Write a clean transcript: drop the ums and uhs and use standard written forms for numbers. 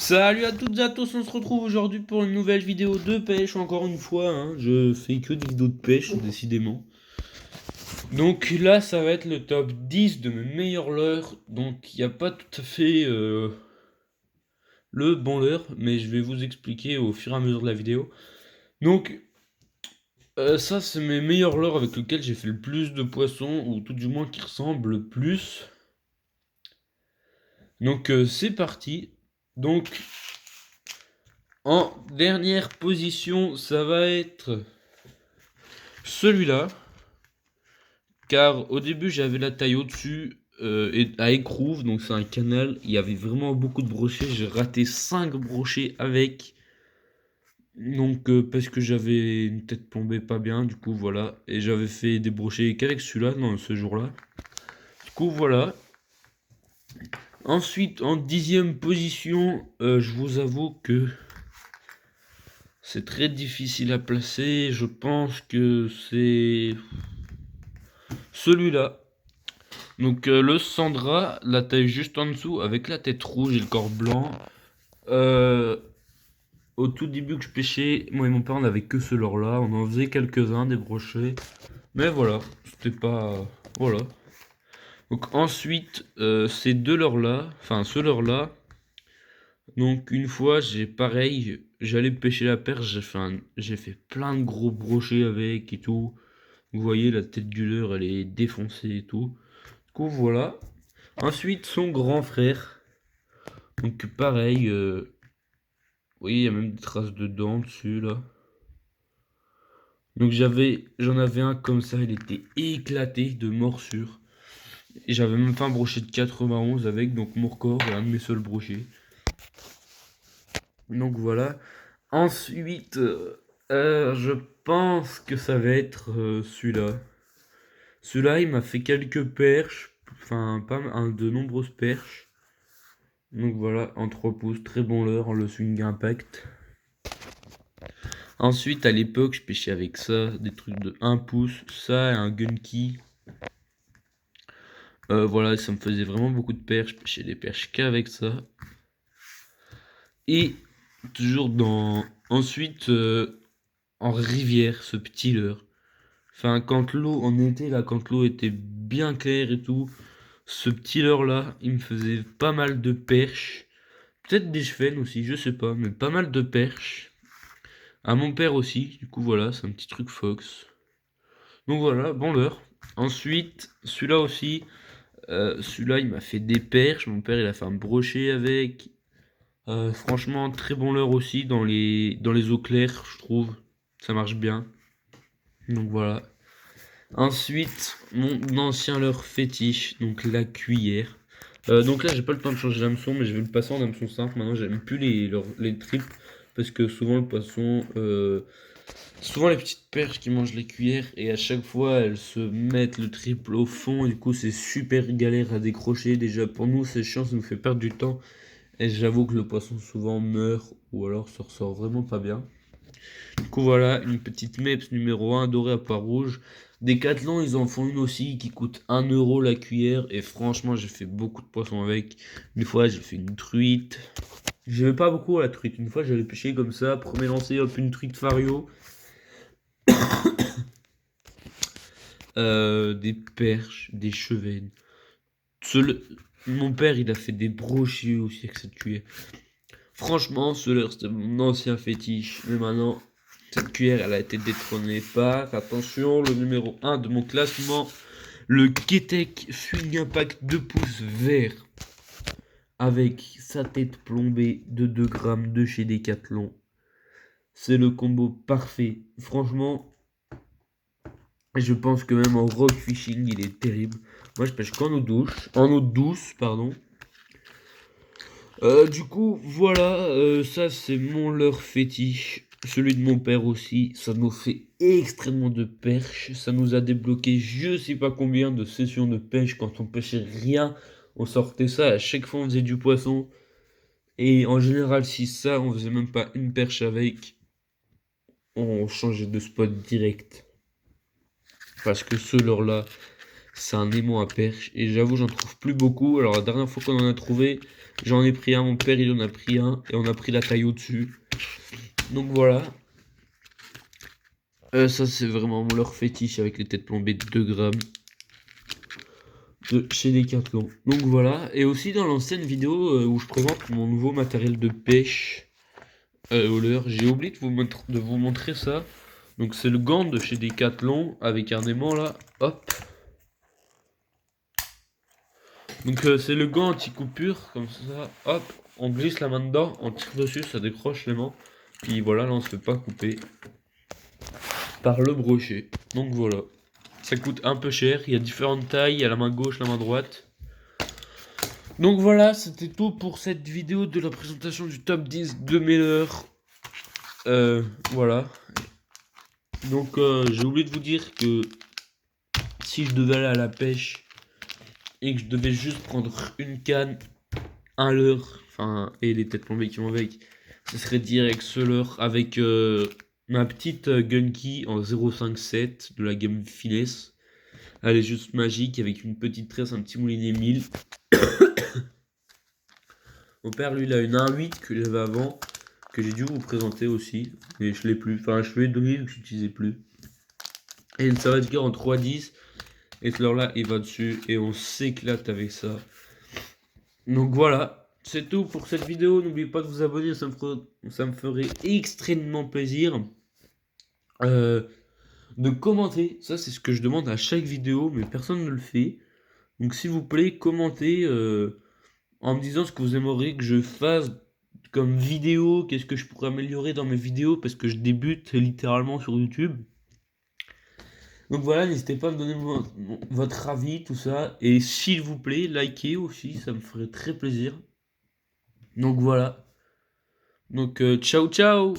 Salut à toutes et à tous, on se retrouve aujourd'hui pour une nouvelle vidéo de pêche, encore une fois, hein. Je fais que des vidéos de pêche, décidément. Donc là, ça va être le top 10 de mes meilleurs leurres, donc il n'y a pas tout à fait le bon leurre, mais je vais vous expliquer au fur et à mesure de la vidéo. Donc, ça c'est mes meilleurs leurres avec lesquels j'ai fait le plus de poissons, ou tout du moins qui ressemblent le plus. Donc c'est parti. Donc, en dernière position, ça va être celui-là, car au début j'avais la taille au-dessus et à écrouve, donc c'est un canal, il y avait vraiment beaucoup de brochets, j'ai raté 5 brochets avec, donc parce que j'avais une tête plombée pas bien, du coup voilà, et j'avais fait des brochets qu'avec celui-là, non, ce jour-là, du coup voilà. Ensuite en 10e position, je vous avoue que c'est très difficile à placer, je pense que c'est celui-là. Donc le Sandra, la taille juste en dessous, avec la tête rouge et le corps blanc. Euh, Au tout début que je pêchais, moi et mon père on avait que ce leurre-là. On en faisait quelques-uns, des brochets. Mais voilà, c'était pas... Voilà. Donc ensuite, ces deux leurres-là, enfin ce leurre-là. Donc une fois, j'ai pareil, j'allais pêcher la perche, j'ai fait plein de gros brochets avec et tout. Vous voyez, la tête du leurre, elle est défoncée et tout. Du coup, voilà. Ensuite, son grand frère. Donc pareil, oui, il y a même des traces de dents dessus là. Donc j'en avais un comme ça, il était éclaté de morsures. Et j'avais même fait un brochet de 91 avec, donc mon record et un de mes seuls brochets. Donc voilà. Ensuite, je pense que ça va être celui-là. Celui-là, il m'a fait quelques perches, enfin pas de nombreuses perches. Donc voilà, en 3 pouces, très bon leurre, le swing impact. Ensuite, à l'époque, je pêchais avec ça, des trucs de 1 pouce, ça et un gunky. Voilà, ça me faisait vraiment beaucoup de perches, je pêchais des perches qu'avec ça. Et toujours dans... Ensuite, en rivière, ce petit leurre. Enfin, quand l'eau, en été, là, quand l'eau était bien claire et tout, ce petit leurre là, il me faisait pas mal de perches. Peut-être des chevelles aussi, je sais pas, mais pas mal de perches. À mon père aussi, du coup voilà, c'est un petit truc Fox. Donc voilà, bon leurre. Ensuite, celui-là aussi, celui-là il m'a fait des perches, mon père il a fait un brochet avec. Franchement, très bon leurre aussi dans les eaux claires, je trouve. Ça marche bien. Donc voilà. Ensuite, mon ancien leurre fétiche, donc la cuillère. Donc là, j'ai pas le temps de changer d'hameçon, mais je vais le passer en hameçon simple. Maintenant, j'aime plus les tripes parce que souvent le poisson, souvent les petites perches qui mangent les cuillères et à chaque fois elles se mettent le triple au fond. Et du coup, c'est super galère à décrocher. Déjà pour nous, c'est chiant, ça nous fait perdre du temps. Et j'avoue que le poisson souvent meurt ou alors se ressort vraiment pas bien. Du coup, voilà, une petite Meps numéro 1 dorée à pois rouge. Decathlon, ils en font une aussi qui coûte 1 € la cuillère. Et franchement, j'ai fait beaucoup de poissons avec. Une fois, j'ai fait une truite. J'aimais pas beaucoup la truite. Une fois, j'allais pêcher comme ça. Premier lancer, hop, une truite fario. Des perches, des chevennes. Mon père, il a fait des brochets aussi avec cette cuillère. Franchement, ce c'était mon ancien fétiche. Mais maintenant, cette cuillère, elle a été détrônée par, attention, le numéro 1 de mon classement, le Ketek Swing Impact 2 pouces vert. Avec sa tête plombée de 2 grammes de chez Decathlon. C'est le combo parfait. Franchement, je pense que même en rock fishing, il est terrible. Moi, je pêche qu'en eau douce, pardon. Du coup, voilà, ça c'est mon leurre fétiche. Celui de mon père aussi. Ça nous fait extrêmement de perches. Ça nous a débloqué je sais pas combien de sessions de pêche quand on pêchait rien. On sortait ça, à chaque fois on faisait du poisson. Et en général, si ça, on faisait même pas une perche avec, on changeait de spot direct. Parce que ce leurre là, c'est un aimant à perche. Et j'avoue, j'en trouve plus beaucoup. Alors la dernière fois qu'on en a trouvé, j'en ai pris un, mon père il en a pris un, et on a pris la taille au-dessus. Donc voilà. Ça c'est vraiment leur fétiche avec les têtes plombées de 2 grammes. De chez Decathlon. Donc voilà. Et aussi dans l'ancienne vidéo où je présente mon nouveau matériel de pêche au leurre, j'ai oublié de vous montrer ça. Donc c'est le gant de chez Decathlon avec un aimant là. Hop. Donc c'est le gant anti-coupure, comme ça, hop, on glisse la main dedans, on tire dessus, ça décroche l'aimant. Puis voilà, là on se fait pas couper par le brochet. Donc voilà, ça coûte un peu cher, il y a différentes tailles, il y a la main gauche, la main droite. Donc voilà, c'était tout pour cette vidéo de la présentation du top 10 de mes leurres. Voilà. Donc j'ai oublié de vous dire que si je devais aller à la pêche et que je devais juste prendre une canne, un leurre, enfin, et les têtes plombées qui vont avec, ce serait direct ce leurre avec ma petite Gunky en 0,57 de la gamme Finesse. Elle est juste magique avec une petite tresse, un petit moulinet 1000. Mon père, lui, il a une 1.8 que j'avais avant, que j'ai dû vous présenter aussi, mais je l'ai plus. Enfin, je lui ai donné que je n'utilisais plus. Et une Savagegar en 3.10, et ce leurre-là, il va dessus, et on s'éclate avec ça. Donc voilà, c'est tout pour cette vidéo. N'oubliez pas de vous abonner, ça me ferait extrêmement plaisir. De commenter, ça c'est ce que je demande à chaque vidéo, mais personne ne le fait. Donc s'il vous plaît, commentez en me disant ce que vous aimeriez que je fasse comme vidéo, qu'est-ce que je pourrais améliorer dans mes vidéos, parce que je débute littéralement sur YouTube. Donc voilà, n'hésitez pas à me donner votre avis, tout ça. Et s'il vous plaît, likez aussi, ça me ferait très plaisir. Donc voilà. Donc ciao ciao.